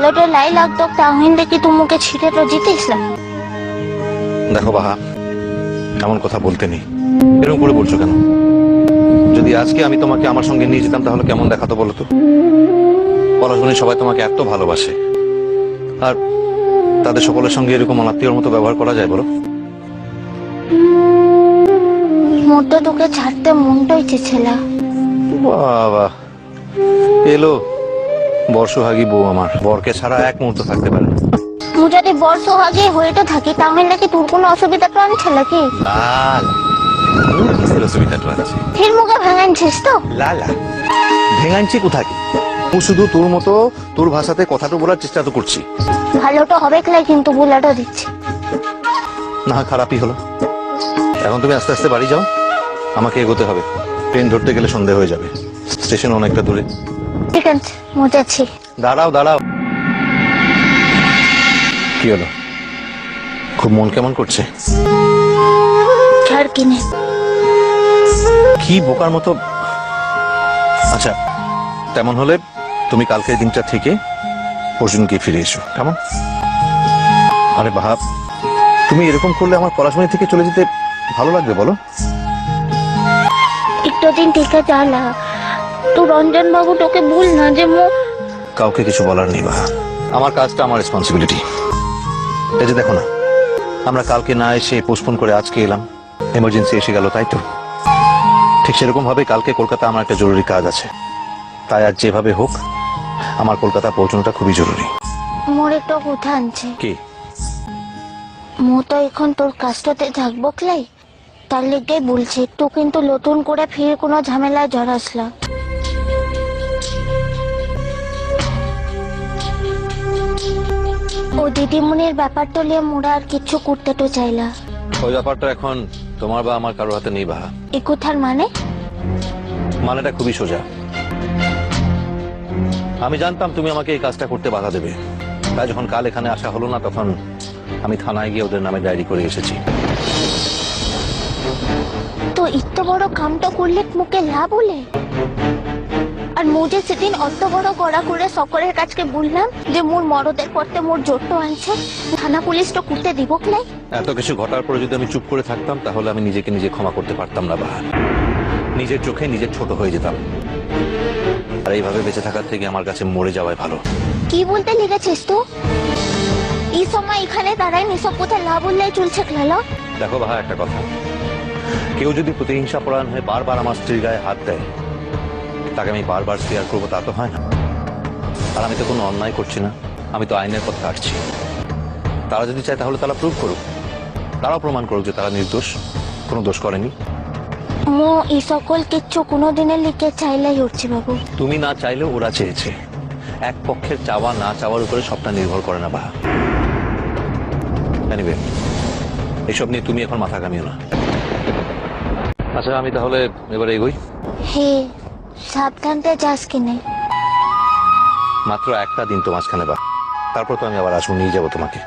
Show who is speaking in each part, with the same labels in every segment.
Speaker 1: ভালোটা লাই লাগতো তাহলে কি তুমুকে ছিঁড়ে তো জিতিসলাম।
Speaker 2: দেখো বাহা, এমন কথা বলতে নেই। এরকম করে বলছো কেন? যদি আজকে আমি তোমাকে আমার সঙ্গে নিয়ে যেতাম তাহলে কেমন দেখাতো বলো তো? পলাশবনি সবাই তোমাকে এত ভালোবাসে, আর তাদের সকলের সঙ্গে এরকম অনাত্মীয়র মতো ব্যবহার করা যায় বলো?
Speaker 1: মোটে তোকে ছাড়তে মনটা ইচ্ছেছিল।
Speaker 2: বাবা, এলো বর্ষহাগী বউ আমার। বরকে ছাড়া এক মুহূর্ত থাকতে পারে না।
Speaker 1: মু যদি বড় সোহাগে হয়েটা থাকি তাহলে কি তোর কোনো অসুবিধা তো আনছিল কি?
Speaker 2: লাল কিসের অসুবিধাটা আছে?
Speaker 1: ফির মুখে ভাঙানছিস তো?
Speaker 2: লালা ভেঙাঞ্চি কোথায়? ও শুধু তোর মতো তোর ভাষাতে কথাটা বলার চেষ্টা তো করছি।
Speaker 1: ভালোটা হবে ক্লাই, কিন্তু বুলাটা দিচ্ছি
Speaker 2: না, খারাপই হলো। এখন তুমি আস্তে আস্তে বাড়ি যাও, আমাকে এগোতে হবে। ট্রেন ধরতে গেলে সন্ধ্যা হয়ে যাবে, স্টেশন অনেকটা দূরে।
Speaker 1: ঠিক আছে, মজাচ্ছি।
Speaker 2: দাঁড়াও দাঁড়াও, কি হলো? খুব মন কেমন করছে?
Speaker 1: ছাড় কিনে
Speaker 2: কি বোকার মতো। আচ্ছা, তেমন হলে তুমি কালকের দিনটা থেকে পরশুদিনকে ফিরে এসো, কেমন? আরে বাবা, তুমি এরকম করলে আমার পড়াশোনা থেকে চলে যেতে ভালো লাগবে বলো?
Speaker 1: একটু দিন ঠিক আছে আলা, তো রঞ্জন বাবু তোকে ভুল না যে
Speaker 2: কাউকে কিছু বলার নেই বাবা, আমার কাজটা আমার রেসপন্সিবিলিটি। এই যে দেখো না, আমরা কালকে না এসে পোস্টপোন করে আজকে এলাম, এমার্জেন্সি এসে গেল, তাই তো? ঠিক সেরকম ভাবে কালকে কলকাতা আমার একটা জরুরি কাজ আছে, তাই আজ যেভাবে হোক আমার কলকাতা পৌঁছানোটা খুবই জরুরি।
Speaker 1: মোর একটা কথা আনছে
Speaker 2: কি?
Speaker 1: মু তো এখন তোর কাজটাতে থাকবো ক্লাই, তার লেগে বলছে তো, কিন্তু নতুন করে ফিরে কোনো ঝামেলায় জড়াসলা। ও দিদিমণির ব্যাপারটা নিয়ে মোরা আর কিছু করতে তো চাইলা।
Speaker 2: ওই ব্যাপারটা এখন তোমার বা আমার কারোর হাতে নেই বাহা।
Speaker 1: এ কথার মানে?
Speaker 2: মানেটা খুবই সোজা। আমি জানতাম তুমি আমাকে এই কাজটা করতে বাধা দেবে, তাই যখন কাল এখানে আসা হলো না তখন আমি থানায় গিয়ে ওদের নামে ডায়েরি করে এসেছি।
Speaker 1: তো এত বড় কামটা করলে মুখে লাভ হলে? আর মুঝে সেদিন অত বড় কড়া করে সকলের কাছে বললাম যে মোর মরদের করতে মোর জোরটো আনছে, থানা পুলিশ তো করতে দিব ক্লাই?
Speaker 2: এত কিছু ঘটার পরে যদি আমি চুপ করে থাকতাম তাহলে আমি নিজেকে নিজে ক্ষমা করতে পারতাম না বাহার। নিজের চোখে নিজের ছোট হয়ে যেতাম, আর এইভাবে বেঁচে থাকার থেকে আমার কাছে মরে যাওয়াই ভালো।
Speaker 1: কি বলতে লেগেছিস তো? এই সময় এখানে দাঁড়ায় নিসব কোথায় লাভ উল্লাই চলছে খেলা?
Speaker 2: দেখো বাহা, একটা কথা, কেউ যদি প্রতিহিংসা পরায়ণ হয়ে বারবার আমার স্ত্রীর গায়ে হাত দেয়, তাকে আমি বারবার শেয়ার করবো তা তো হয় না। আর আমি তো কোনো অন্যায় করছি না, আমি তো আইনের পথে হাঁটছি। তারা যদি চায় তাহলে তারা প্রুভ করুক, তারাও প্রমাণ করুক যে তারা নির্দোষ, কোনো দোষ করেনি।
Speaker 1: মো এই সকল কিচ্ছু কোনোদিনের লিখে চাইলাই উঠছে বাবু।
Speaker 2: তুমি না চাইলেও ওরা চেয়েছে। এক পক্ষের চাওয়া না চাওয়ার উপরে সবটা নির্ভর করে না বাহা। এনিওয়ে, এসব নিয়ে তুমি এখন মাথা ঘামিও না। আচ্ছা, আমি তাহলে এবারে এগোই।
Speaker 1: হে, সাবধানতে যাস কিনে।
Speaker 2: মাত্র একটা দিন তো মাঝখানে বা, তারপর তো আমি আবার আসবো, নিয়ে যাবো তোমাকে।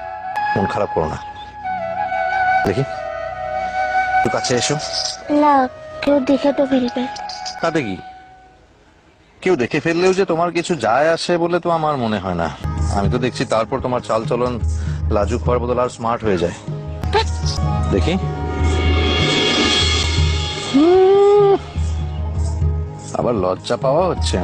Speaker 2: মন খারাপ করো না। দেখি, একটু কাছে এসো।
Speaker 1: না, কেউ দেখে তো ফেলবে।
Speaker 2: তাতে কি? কেউ দেখে ফেললেও যে তোমার কিছু যায় আসে বলে তো আমার মনে হয় না। আমি তো দেখছি তারপর তোমার চাল চলন লাজুক হওয়ার বদল আর স্মার্ট হয়ে যায়। দেখি, আবার লজ্জা পাওয়া হচ্ছে।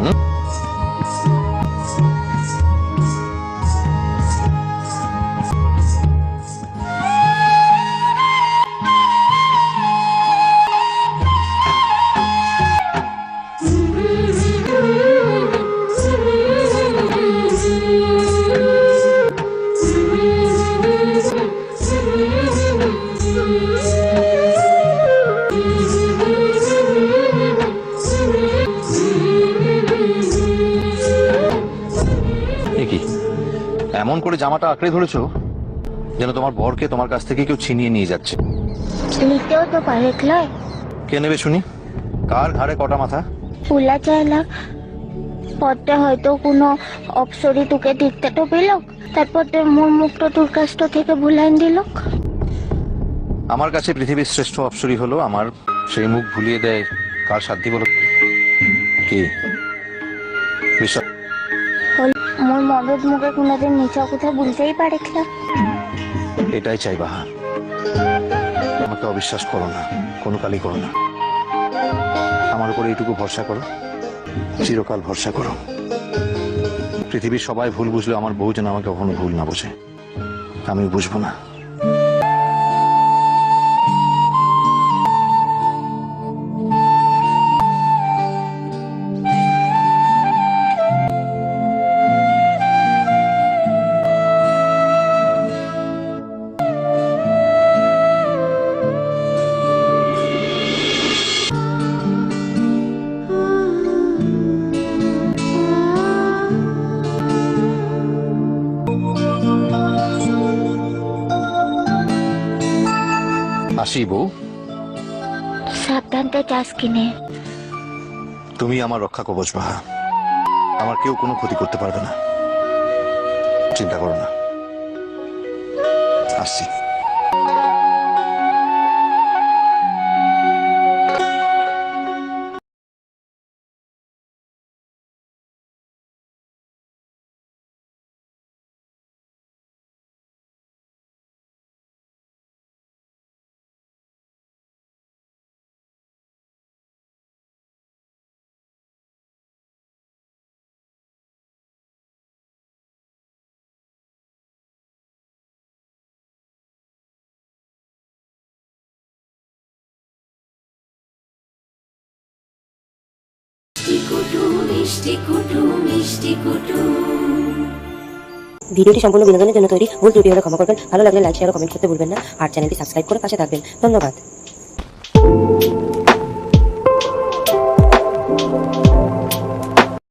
Speaker 2: এমন করে জামাটা আঁকড়ে ধরেছো যেন তোমার বরকে তোমার কাছ থেকে কেউ ছিনিয়ে নিয়ে যাচ্ছে।
Speaker 1: নিতেও তো পারে ক্লাই।
Speaker 2: কে নেবে শুনি? কার ঘাড়ে কটা মাথা?
Speaker 1: উলা চাইলা পথে হয়তো কোনো অপসরি তোকে দেখতে তো পেল, তারপর তোর মোর মুখটা তোর কাছটা থেকে ভুলাইন দিল।
Speaker 2: আমার কাছে পৃথিবীর শ্রেষ্ঠ অপসরী হলো আমার সেই মুখ ভুলিয়ে দেয় কার সাধ্যি বলো? কি বিশ্বাস?
Speaker 1: মোর মরদ মুখে কোনোদিন নিচা কথা বলতেই পারে না।
Speaker 2: এটাই চাই বাহা, আমাকে অবিশ্বাস করো না, কোনো কালই করো না। আমার উপরে এইটুকু ভরসা করো, চিরকাল ভরসা করো। পৃথিবীর সবাই ভুল বুঝলে আমার বউ যেন আমাকে কখনো ভুল না বোঝে, আমি বুঝবো না। আসি বউ,
Speaker 1: সাবধানতে যাস কিনে।
Speaker 2: তুমি আমার রক্ষা কবচ বাহা, আমার কেউ কোনো ক্ষতি করতে পারবে না, চিন্তা করো না। আসছি।
Speaker 3: ভিডিওটি সম্পূর্ণ বিনোদনের জন্য তৈরি, ভুল ত্রুটি হলে ক্ষমা করবেন। ভালো লাগলে লাইক, শেয়ার ও কমেন্ট করতে ভুলবেন না। আর চ্যানেলটি সাবস্ক্রাইব করে পাশে থাকবেন। ধন্যবাদ।